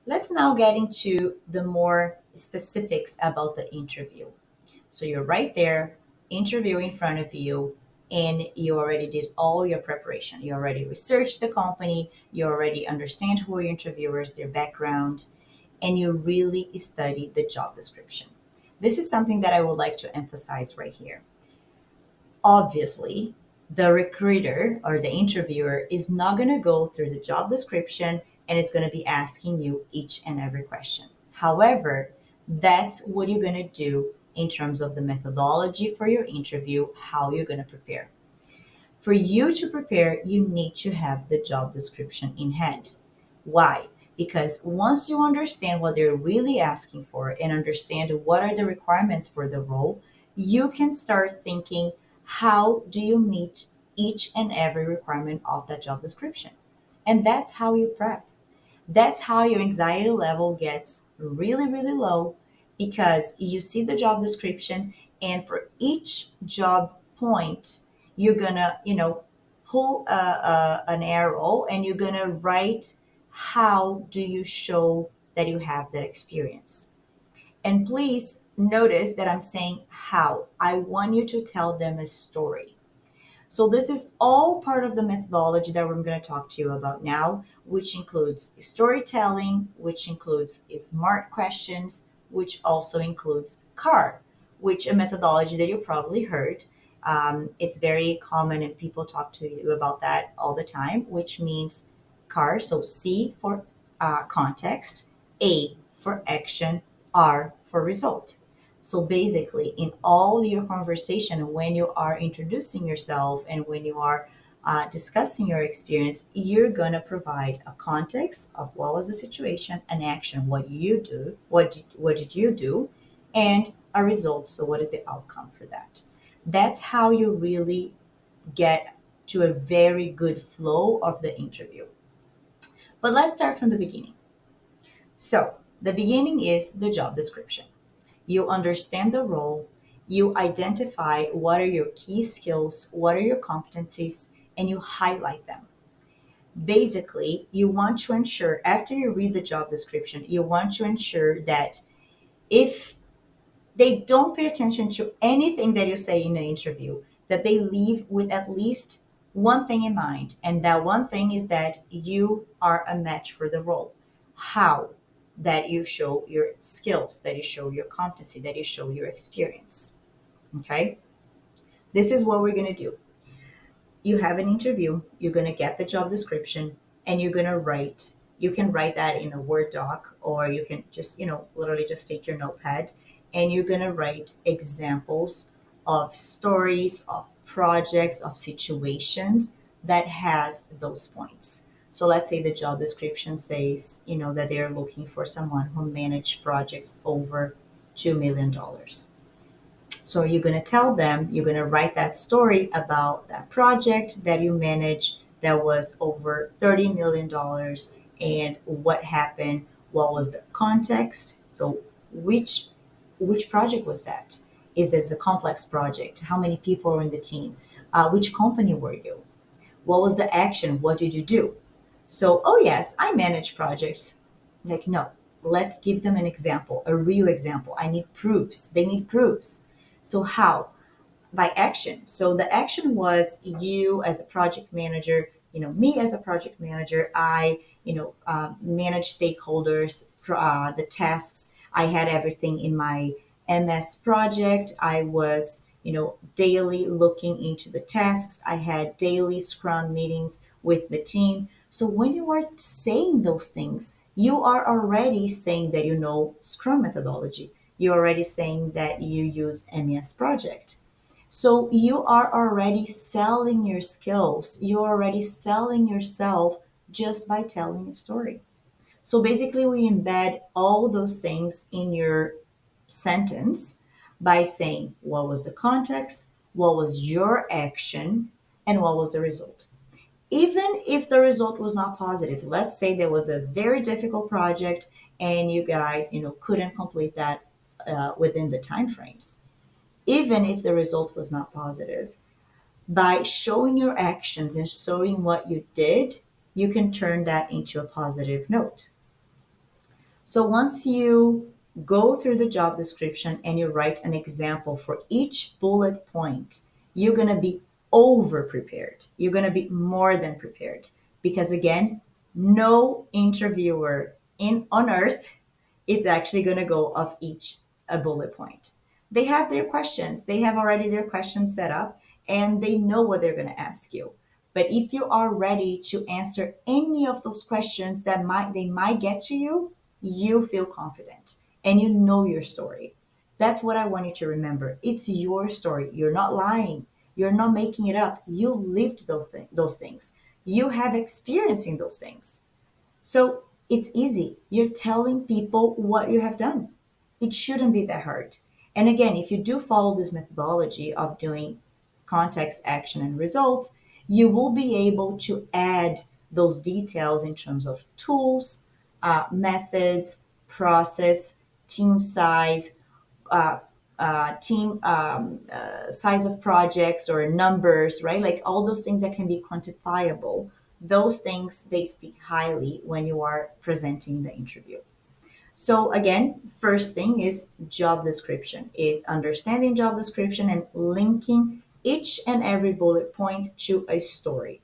Let's now get into the more specifics about the interview. So you're right there, interview in front of you, and you already did all your preparation. You already researched the company, you already understand who are your interviewers, their background, and you really study the job description. This is something that I would like to emphasize right here. Obviously, the recruiter or the interviewer is not going to go through the job description and it's going to be asking you each and every question. However, that's what you're going to do in terms of the methodology for your interview, how you're going to prepare. For you to prepare, you need to have the job description in hand. Why? Because once you understand what they're really asking for and understand what are the requirements for the role, you can start thinking, how do you meet each and every requirement of that job description? And that's how you prep. That's how your anxiety level gets really, really low because you see the job description, and for each job point, you're gonna, pull an arrow and you're gonna write how do you show that you have that experience. And please notice that I'm saying how. I want you to tell them a story. So this is all part of the methodology that we're going to talk to you about now, which includes storytelling, which includes smart questions, which also includes CAR, which a methodology that you probably heard. It's very common and people talk to you about that all the time, which means CAR. So C for context, A for action, R for result. So basically, in all your conversation, when you are introducing yourself and when you are discussing your experience, you're going to provide a context of what was the situation, an action, what you do, what did you do, and a result. So what is the outcome for that? That's how you really get to a very good flow of the interview. But let's start from the beginning. So the beginning is the job description. You understand the role, you identify what are your key skills, what are your competencies, and you highlight them. Basically, you want to ensure, after you read the job description, you want to ensure that if they don't pay attention to anything that you say in the interview, that they leave with at least one thing in mind. And that one thing is that you are a match for the role. How? That you show your skills, that you show your competency, that you show your experience. Okay? This is what we're going to do. You have an interview, you're going to get the job description, and you're going to write. You can write that in a Word doc, or you can just, literally just take your notepad and you're going to write examples of stories, of projects, of situations that has those points. So let's say the job description says, that they're looking for someone who managed projects over $2 million. So you're going to tell them, you're going to write that story about that project that you managed that was over $30 million, and what happened, what was the context. So which project was that? Is this a complex project? How many people are in the team? Which company were you? What was the action? What did you do? So, oh yes, I manage projects. Like, no, let's give them an example, a real example. I need proofs. They need proofs. So, how? By action. So, the action was you as a project manager, me as a project manager, I, manage stakeholders, the tasks. I had everything in my MS project. I was, daily looking into the tasks. I had daily scrum meetings with the team. So when you are saying those things, you are already saying that you know Scrum methodology. You're already saying that you use MES project. So you are already selling your skills. You're already selling yourself just by telling a story. So basically, we embed all those things in your sentence by saying what was the context, what was your action, and what was the result. Even if the result was not positive, let's say there was a very difficult project and you guys, couldn't complete that within the time frames. Even if the result was not positive, by showing your actions and showing what you did, you can turn that into a positive note. So once you go through the job description and you write an example for each bullet point, you're going to be over prepared. You're going to be more than prepared because again, no interviewer in on earth is actually going to go off each a bullet point. They have their questions. They have already their questions set up and they know what they're going to ask you. But if you are ready to answer any of those questions that might get to you, you feel confident and you know your story. That's what I want you to remember. It's your story. You're not lying. You're not making it up. You lived those things. You have experience in those things. So it's easy. You're telling people what you have done. It shouldn't be that hard. And again, if you do follow this methodology of doing context, action, and results, you will be able to add those details in terms of tools, methods, process, team size, uh, team size of projects or numbers, right? Like all those things that can be quantifiable. Those things they speak highly when you are presenting the interview. So again, first thing is job description, is understanding job description and linking each and every bullet point to a story.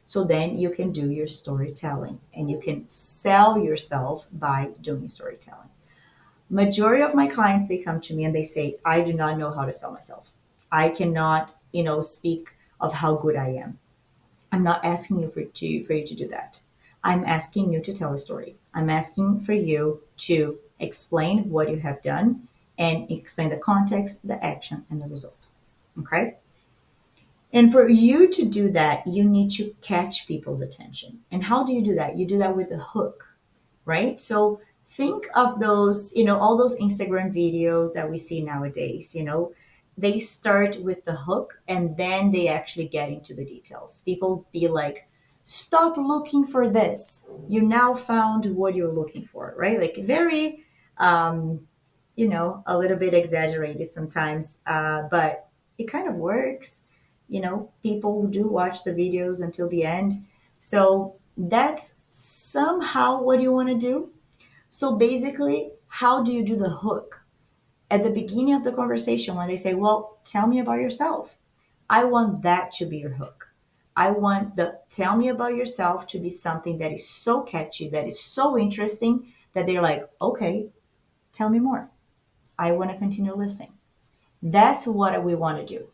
So then you can do your storytelling and you can sell yourself by doing storytelling. Majority of my clients, they come to me and they say, I do not know how to sell myself. I cannot, speak of how good I am. I'm not asking you for you to do that. I'm asking you to tell a story. I'm asking for you to explain what you have done and explain the context, the action, and the result. Okay? And for you to do that, you need to catch people's attention. And how do you do that? You do that with a hook, right? So think of those, all those Instagram videos that we see nowadays, they start with the hook and then they actually get into the details. People be like, stop looking for this. You now found what you're looking for, right? Like very, a little bit exaggerated sometimes, but it kind of works. People do watch the videos until the end. So that's somehow what you want to do. So basically, how do you do the hook? At the beginning of the conversation, when they say, well, tell me about yourself, I want that to be your hook. I want the tell me about yourself to be something that is so catchy, that is so interesting that they're like, okay, tell me more. I want to continue listening. That's what we want to do.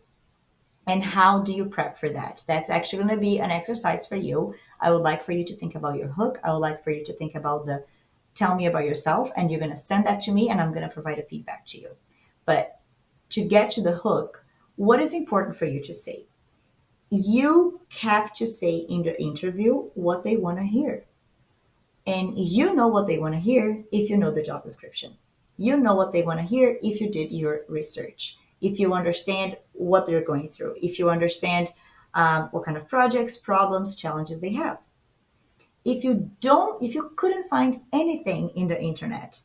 And how do you prep for that? That's actually going to be an exercise for you. I would like for you to think about your hook. I would like for you to think about the tell me about yourself, and you're going to send that to me, and I'm going to provide a feedback to you. But to get to the hook, what is important for you to say? You have to say in the interview what they want to hear. And you know what they want to hear if you know the job description. You know what they want to hear if you did your research, if you understand what they're going through, if you understand what kind of projects, problems, challenges they have. If you couldn't find anything in the internet,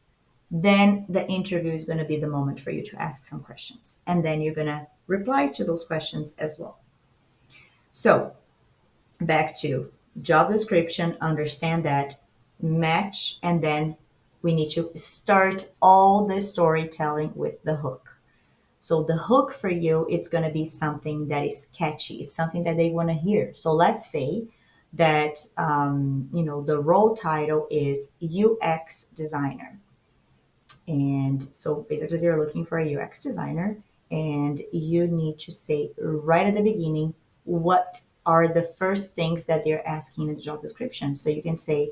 then the interview is going to be the moment for you to ask some questions. And then you're going to reply to those questions as well. So back to job description, understand that, match, and then we need to start all the storytelling with the hook. So the hook for you, it's going to be something that is catchy. It's something that they want to hear. So let's say that the role title is UX designer, and so basically they're looking for a UX designer, and you need to say right at the beginning what are the first things that they're asking in the job description. So you can say,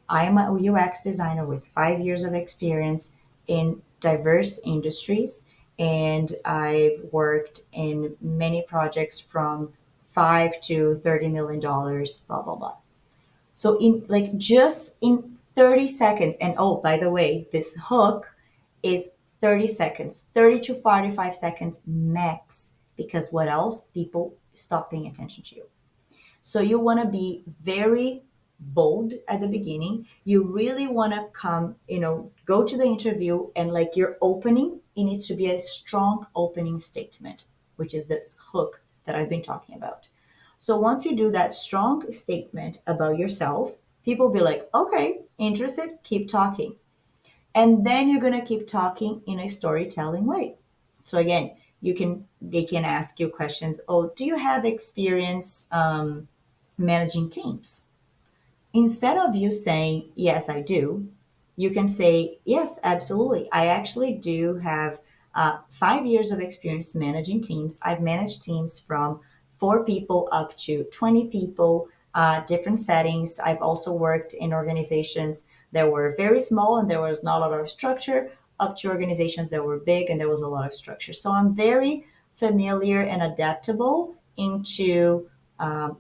I'm a UX designer with 5 years of experience in diverse industries, and I've worked in many projects from $5 to $30 million, blah, blah, blah. So in like just in 30 seconds, and oh, by the way, this hook is 30 seconds, 30 to 45 seconds max, because what else? People stop paying attention to you. So you want to be very bold at the beginning. You really want to go to the interview and like your opening, it needs to be a strong opening statement, which is this hook that I've been talking about. So once you do that strong statement about yourself, people will be like, okay, interested, keep talking. And then you're going to keep talking in a storytelling way. So again, they can ask you questions. Oh, do you have experience managing teams? Instead of you saying, yes, I do, you can say, yes, absolutely. I actually do have 5 years of experience managing teams. I've managed teams from 4 people up to 20 people, different settings. I've also worked in organizations that were very small and there was not a lot of structure, up to organizations that were big and there was a lot of structure. So I'm very familiar and adaptable into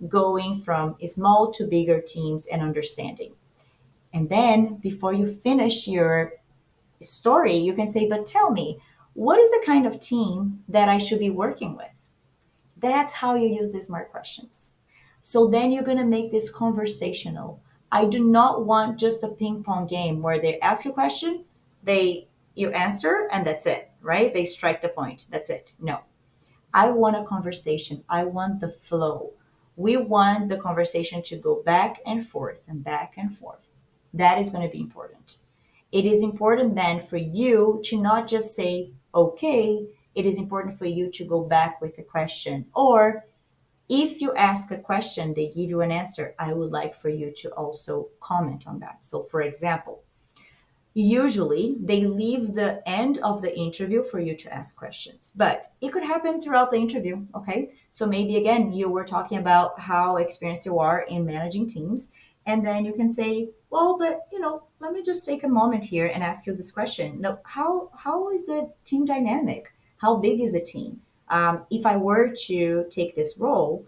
going from small to bigger teams and understanding. And then before you finish your story, you can say, but tell me, what is the kind of team that I should be working with? That's how you use these smart questions. So then you're going to make this conversational. I do not want just a ping pong game where they ask you a question, they you answer and that's it, right? They strike the point. That's it. No. I want a conversation. I want the flow. We want the conversation to go back and forth and back and forth. That is going to be important. It is important then for you to not just say, okay, it is important for you to go back with a question. Or if you ask a question, they give you an answer. I would like for you to also comment on that. So, for example, usually they leave the end of the interview for you to ask questions, but it could happen throughout the interview. Okay, so maybe again you were talking about how experienced you are in managing teams, and then you can say, well, but let me just take a moment here and ask you this question. No, how is the team dynamic? How big is the team? If I were to take this role,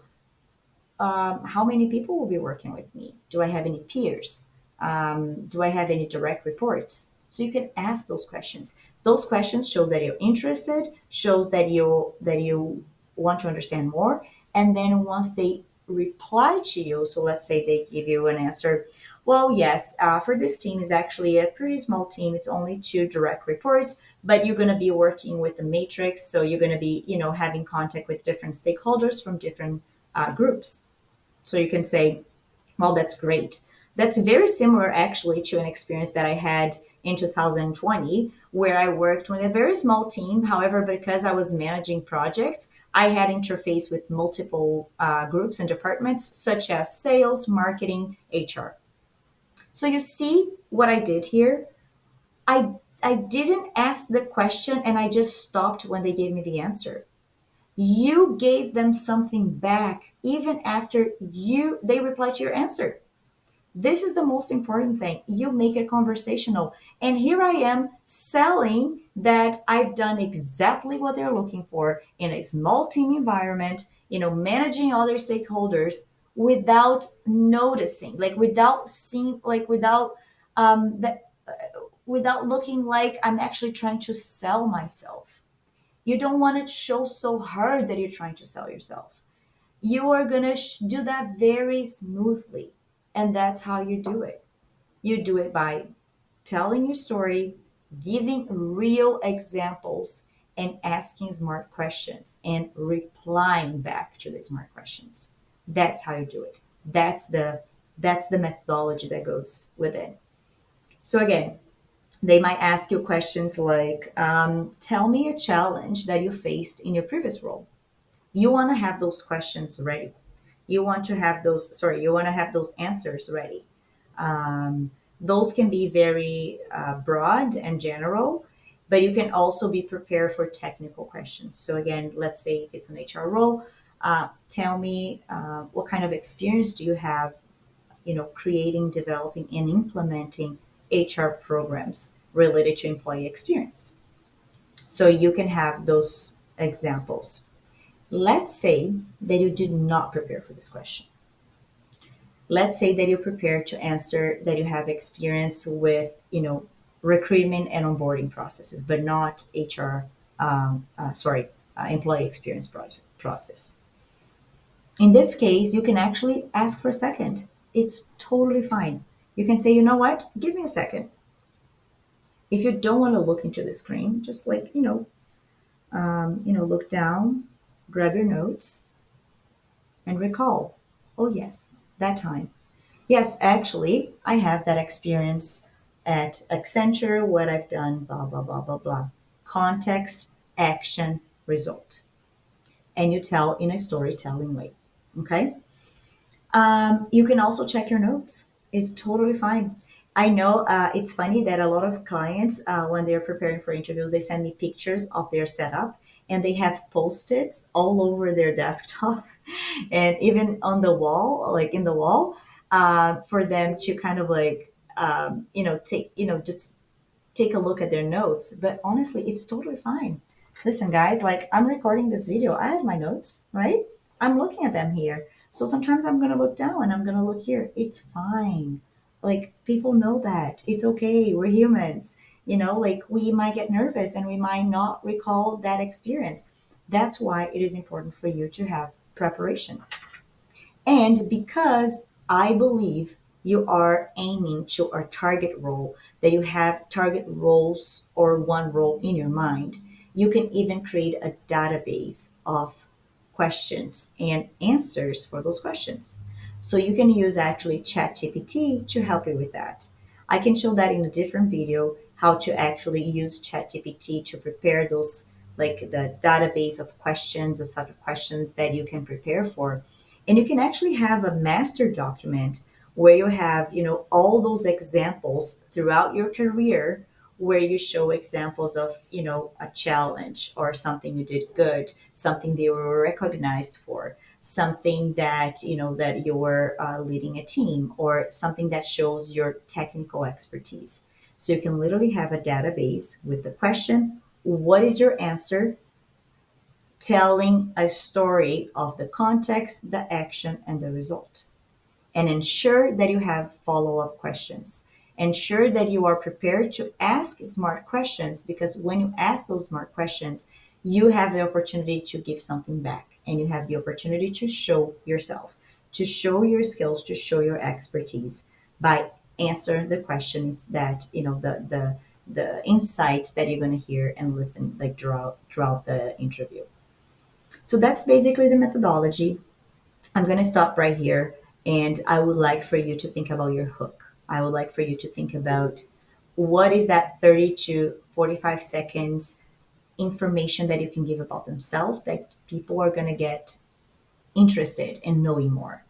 how many people will be working with me? Do I have any peers? Do I have any direct reports? So you can ask those questions. Those questions show that you're interested, shows that you want to understand more. And then once they reply to you, so let's say they give you an answer, well, yes, for this team is actually a pretty small team. It's only 2 direct reports, but you're going to be working with a matrix. So you're going to be, having contact with different stakeholders from different groups. So you can say, well, that's great. That's very similar actually to an experience that I had in 2020 where I worked with a very small team. However, because I was managing projects, I had interface with multiple groups and departments such as sales, marketing, HR. So you see what I did here? I didn't ask the question and I just stopped when they gave me the answer. You gave them something back even after they replied to your answer. This is the most important thing. You make it conversational. And here I am selling that I've done exactly what they're looking for in a small team environment, managing other stakeholders without noticing, like without seeing, like that without looking like I'm actually trying to sell myself. You don't want it to show so hard that you're trying to sell yourself. You are going to do that very smoothly. And that's how you do it. You do it by telling your story, giving real examples, and asking smart questions and replying back to the smart questions. That's how you do it. That's the methodology that goes with it. So again, they might ask you questions like, tell me a challenge that you faced in your previous role. You want to have those questions ready. You want to have those answers ready. Those can be very broad and general, but you can also be prepared for technical questions. So again, let's say if it's an HR role, tell me what kind of experience do you have, creating, developing, and implementing HR programs related to employee experience. So you can have those examples. Let's say that you did not prepare for this question. Let's say that you prepared to answer that you have experience with, recruitment and onboarding processes, but not HR, employee experience process. In this case, you can actually ask for a second. It's totally fine. You can say, you know what? Give me a second. If you don't want to look into the screen, just like, look down, grab your notes, and recall. Oh, yes, that time. Yes, actually, I have that experience at Accenture, what I've done, blah, blah, blah, blah, blah. Context, action, result. And you tell in a storytelling way. Okay. You can also check your notes. It's totally fine. I know it's funny that a lot of clients, when they're preparing for interviews, they send me pictures of their setup and they have post-its all over their desktop and even on the wall, like in the wall, for them to kind of like, take, just take a look at their notes. But honestly, it's totally fine. Listen, guys, like I'm recording this video. I have my notes, right? I'm looking at them here. So sometimes I'm going to look down and I'm going to look here. It's fine. Like people know that. It's okay. We're humans. Like we might get nervous and we might not recall that experience. That's why it is important for you to have preparation. And because I believe you are aiming to a target role, that you have target roles or one role in your mind, you can even create a database of questions and answers for those questions. So you can use actually ChatGPT to help you with that. I can show that in a different video how to actually use ChatGPT to prepare those, like the database of questions, the sort of questions that you can prepare for. And you can actually have a master document where you have, all those examples throughout your career where you show examples of, a challenge or something you did good, something they were recognized for, something that, that you were leading a team, or something that shows your technical expertise. So you can literally have a database with the question, what is your answer? Telling a story of the context, the action, and the result. And ensure that you have follow up questions. Ensure that you are prepared to ask smart questions, because when you ask those smart questions, you have the opportunity to give something back and you have the opportunity to show yourself, to show your skills, to show your expertise by answering the questions that, the insights that you're going to hear and listen like throughout the interview. So that's basically the methodology. I'm going to stop right here. And I would like for you to think about your hook. I would like for you to think about what is that 30 to 45 seconds information that you can give about themselves that people are going to get interested in knowing more.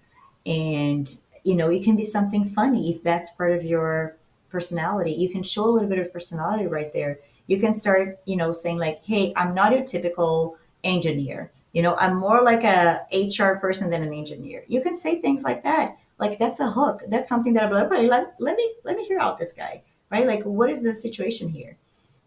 And, it can be something funny if that's part of your personality. You can show a little bit of personality right there. You can start, saying like, hey, I'm not your typical engineer. I'm more like a HR person than an engineer. You can say things like that. Like that's a hook. That's something that I'm like, okay, let me hear out this guy, right? Like, what is the situation here?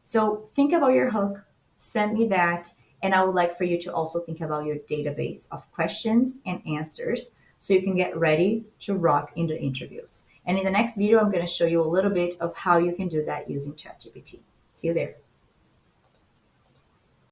So think about your hook, send me that, and I would like for you to also think about your database of questions and answers so you can get ready to rock in the interviews. And in the next video, I'm going to show you a little bit of how you can do that using ChatGPT. See you there.